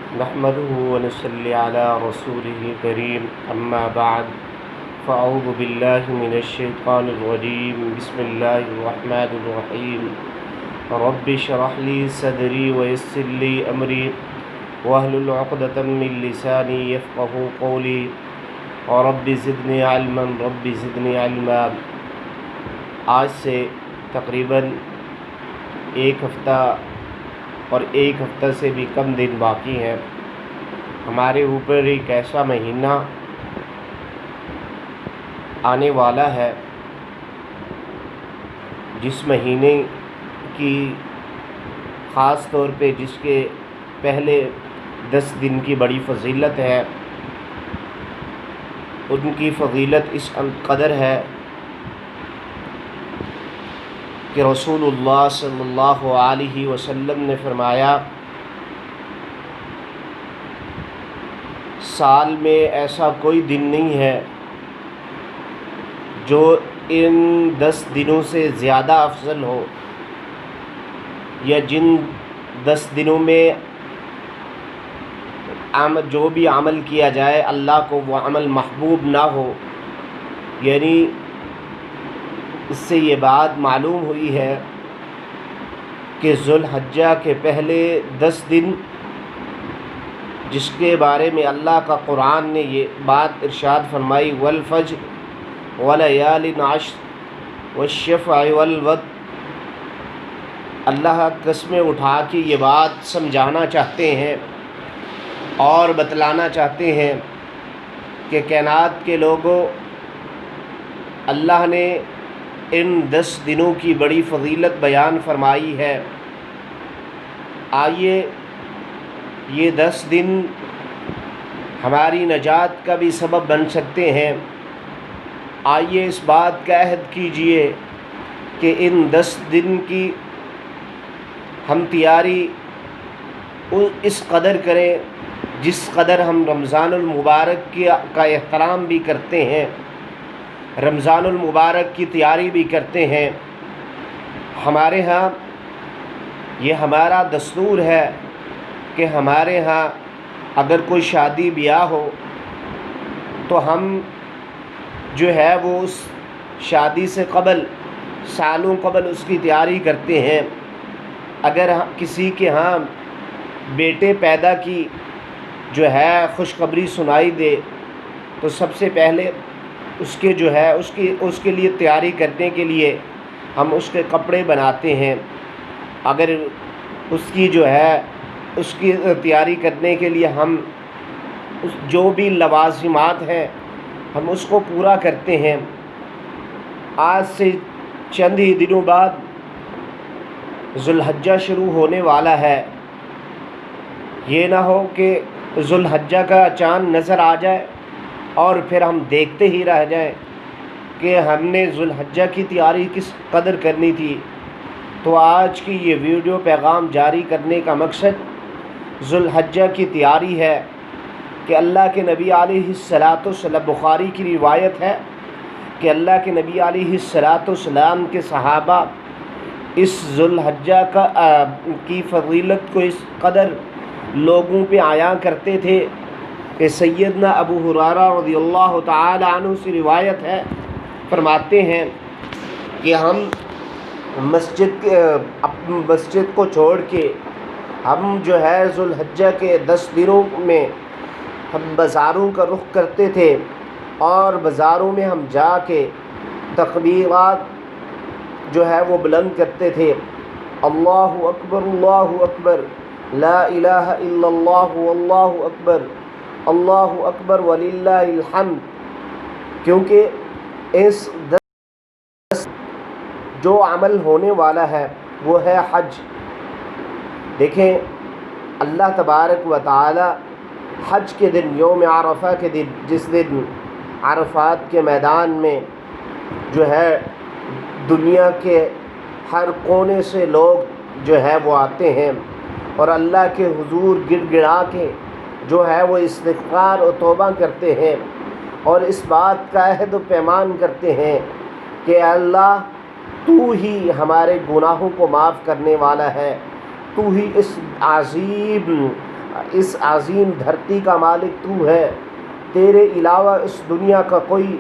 نحمده ونصلي على رسوله الكريم أما بعد فأعوذ بالله من الشيطان الرجيم بسم الله الرحمن الرحيم رب اشرح لي صدري ويسر لي أمري واحلل عقدة من لساني يفقهوا قولي رب زدني علما رب زدني علما۔ آج سے تقریباً ایک ہفتہ اور ایک ہفتہ سے بھی کم دن باقی ہیں۔ ہمارے اوپر ایک ایسا مہینہ آنے والا ہے جس مہینے کی خاص طور پہ جس کے پہلے 10 دن کی بڑی فضیلت ہے۔ ان کی فضیلت اس قدر ہے کہ رسول اللہ صلی اللہ علیہ وسلم نے فرمایا، سال میں ایسا کوئی دن نہیں ہے جو ان 10 دنوں سے زیادہ افضل ہو، یا جن 10 دنوں میں جو بھی عمل کیا جائے اللہ کو وہ عمل محبوب نہ ہو۔ یعنی اس سے یہ بات معلوم ہوئی ہے کہ ذوالحجہ کے پہلے 10 دن جس کے بارے میں اللہ کا قرآن نے یہ بات ارشاد فرمائی، والفجر ولیال عشر والشفع والوتر، اللہ قسمیں اٹھا کے یہ بات سمجھانا چاہتے ہیں اور بتلانا چاہتے ہیں کہ کائنات کے لوگوں، اللہ نے ان 10 دنوں کی بڑی فضیلت بیان فرمائی ہے۔ آئیے یہ 10 دن ہماری نجات کا بھی سبب بن سکتے ہیں۔ آئیے اس بات کا عہد کیجئے کہ ان 10 دن کی ہم تیاری اس قدر کریں جس قدر ہم رمضان المبارک کا احترام بھی کرتے ہیں، رمضان المبارک کی تیاری بھی کرتے ہیں۔ ہمارے ہاں یہ ہمارا دستور ہے کہ ہمارے ہاں اگر کوئی شادی بیاہ ہو تو ہم جو ہے وہ اس شادی سے قبل سالوں قبل اس کی تیاری کرتے ہیں۔ اگر کسی کے ہاں بیٹے پیدا کی جو ہے خوشخبری سنائی دے تو سب سے پہلے اس کے جو ہے اس کے لیے تیاری کرنے کے لیے ہم اس کے کپڑے بناتے ہیں۔ اگر اس کی جو ہے اس کی تیاری کرنے کے لیے ہم جو بھی لوازمات ہیں ہم اس کو پورا کرتے ہیں۔ آج سے چند ہی دنوں بعد ذوالحجہ شروع ہونے والا ہے۔ یہ نہ ہو کہ ذوالحجہ کا چاند نظر آ جائے اور پھر ہم دیکھتے ہی رہ جائیں کہ ہم نے ذوالحجہ کی تیاری کس قدر کرنی تھی۔ تو آج کی یہ ویڈیو پیغام جاری کرنے کا مقصد ذوالحجہ کی تیاری ہے کہ اللہ کے نبی علیہ الصلاۃ والسلام، بخاری کی روایت ہے کہ اللہ کے نبی علیہ الصلاۃ والسلام کے صحابہ اس ذوالحجہ کی فضیلت کو اس قدر لوگوں پہ عیاں کرتے تھے کہ سیدنا ابو ہریرہ رضی اللہ تعالی عنہ سے روایت ہے، فرماتے ہیں کہ ہم مسجد کو چھوڑ کے ہم جو ہے ذوالحجہ کے 10 دنوں میں ہم بازاروں کا رخ کرتے تھے، اور بازاروں میں ہم جا کے تکبیرات جو ہے وہ بلند کرتے تھے، اللہ اکبر لا الہ الا اللہ واللہ اکبر اللہ اکبر وللہ الحمد، کیونکہ اس 10 جو عمل ہونے والا ہے وہ ہے حج۔ دیکھیں اللہ تبارک و تعالی حج کے دن، یوم عرفہ کے دن، جس دن عرفات کے میدان میں جو ہے دنیا کے ہر کونے سے لوگ جو ہے وہ آتے ہیں اور اللہ کے حضور گڑ گڑا کے جو ہے وہ استغفار و توبہ کرتے ہیں، اور اس بات کا عہد و پیمان کرتے ہیں کہ اللہ تو ہی ہمارے گناہوں کو معاف کرنے والا ہے، تو ہی اس عظیم اس عظیم دھرتی کا مالک تو ہے، تیرے علاوہ اس دنیا کا کوئی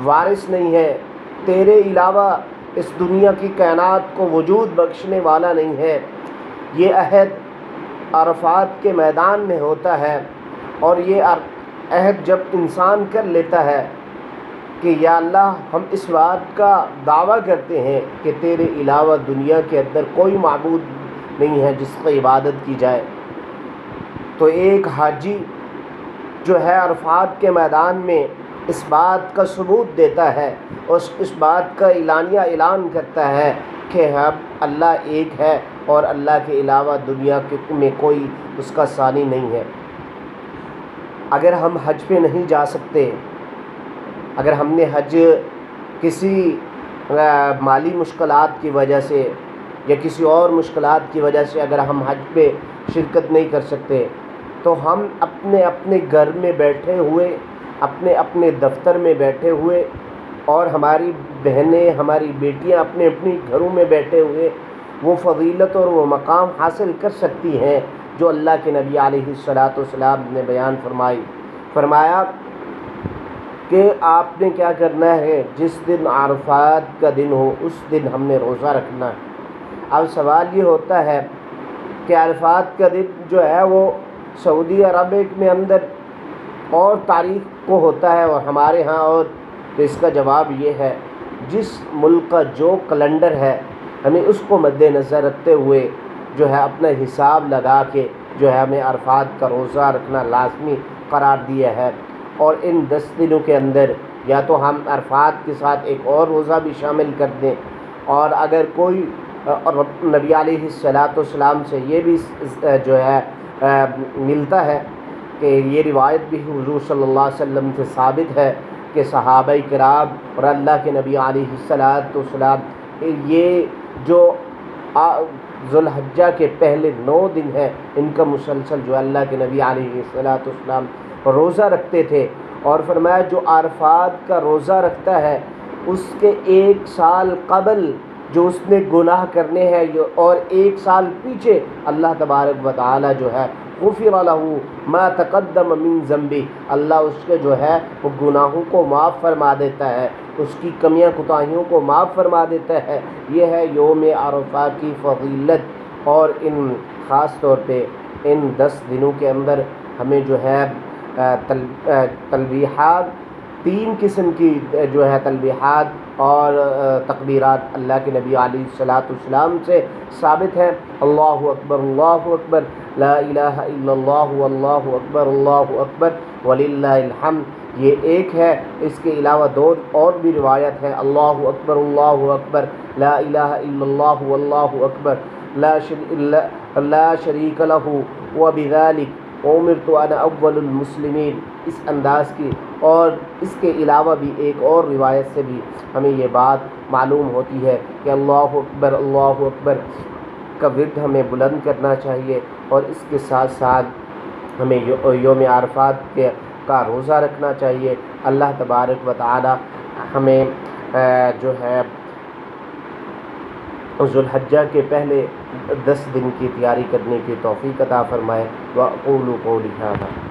وارث نہیں ہے، تیرے علاوہ اس دنیا کی کائنات کو وجود بخشنے والا نہیں ہے۔ یہ عہد عرفات کے میدان میں ہوتا ہے، اور یہ عہد جب انسان کر لیتا ہے کہ یا اللہ ہم اس بات کا دعویٰ کرتے ہیں کہ تیرے علاوہ دنیا کے اندر کوئی معبود نہیں ہے جس کی عبادت کی جائے، تو ایک حاجی جو ہے عرفات کے میدان میں اس بات کا ثبوت دیتا ہے اور اس بات کا اعلانیہ اعلان کرتا ہے کہ ہم اللہ ایک ہے اور اللہ کے علاوہ دنیا میں کوئی اس کا ثانی نہیں ہے۔ اگر ہم حج پہ نہیں جا سکتے، اگر ہم نے حج کسی مالی مشکلات کی وجہ سے یا کسی اور مشکلات کی وجہ سے اگر ہم حج پہ شرکت نہیں کر سکتے، تو ہم اپنے اپنے گھر میں بیٹھے ہوئے، اپنے اپنے دفتر میں بیٹھے ہوئے، اور ہماری بہنیں، ہماری بیٹیاں اپنے اپنی گھروں میں بیٹھے ہوئے وہ فضیلت اور وہ مقام حاصل کر سکتی ہیں جو اللہ کے نبی علیہ الصلاۃ والسلام نے بیان فرمایا کہ آپ نے کیا کرنا ہے، جس دن عرفات کا دن ہو اس دن ہم نے روزہ رکھنا ہے۔ اب سوال یہ ہوتا ہے کہ عرفات کا دن جو ہے وہ سعودی عرب میں اندر اور تاریخ کو ہوتا ہے اور ہمارے ہاں اور، تو اس کا جواب یہ ہے جس ملک کا جو کیلنڈر ہے ہمیں اس کو مد نظر رکھتے ہوئے جو ہے اپنا حساب لگا کے جو ہے ہمیں عرفات کا روزہ رکھنا لازمی قرار دیا ہے، اور ان 10 دنوں کے اندر یا تو ہم عرفات کے ساتھ ایک اور روزہ بھی شامل کر دیں، اور اگر کوئی نبی علیہ الصلاۃ والسلام سے یہ بھی جو ہے ملتا ہے کہ یہ روایت بھی حضور صلی اللہ علیہ وسلم سے ثابت ہے کہ صحابہ کرام اور اللہ کے نبی علیہ الصلاۃ والسلام یہ جو ذو الحجہ کے پہلے 9 دن ہیں ان کا مسلسل جو اللہ کے نبی علیہ الصلاۃ والسلام روزہ رکھتے تھے، اور فرمایا جو عرفات کا روزہ رکھتا ہے اس کے 1 سال قبل جو اس نے گناہ کرنے ہیں اور 1 سال پیچھے اللہ تبارک و تعالی جو ہے غفر لہ ما تقدم من ذنبہ، اللہ اس کے جو ہے وہ گناہوں کو معاف فرما دیتا ہے، اس کی کمیاں کوتاہیوں کو معاف فرما دیتا ہے۔ یہ ہے یوم عرفہ کی فضیلت، اور ان خاص طور پہ ان 10 دنوں کے اندر ہمیں جو ہے تلبیحات 3 قسم کی جو ہے تلبیحات اور تکبیرات اللہ کے نبی علیہ الصلاۃ والسلام سے ثابت ہے۔ اللہ اکبر لا الہ الا اللہ واللہ اکبر وللہ الحمد، یہ ایک ہے۔ اس کے علاوہ 2 اور بھی روایت ہے، اللہ اکبر لا الہ الا اللہ واللہ اکبر لا شریک لہ وبذلک امرت انا اول المسلمین، اس انداز کی، اور اس کے علاوہ بھی ایک اور روایت سے بھی ہمیں یہ بات معلوم ہوتی ہے کہ اللہ اکبر کا ورد ہمیں بلند کرنا چاہیے، اور اس کے ساتھ ساتھ ہمیں یوم عرفات کا روزہ رکھنا چاہیے۔ اللہ تبارک و تعالی ہمیں جو ہے ذو الحجہ کے پہلے 10 دن کی تیاری کرنے کی توفیق عطا فرمائے۔ وَأَقُولُ قَوْلِي هَذَا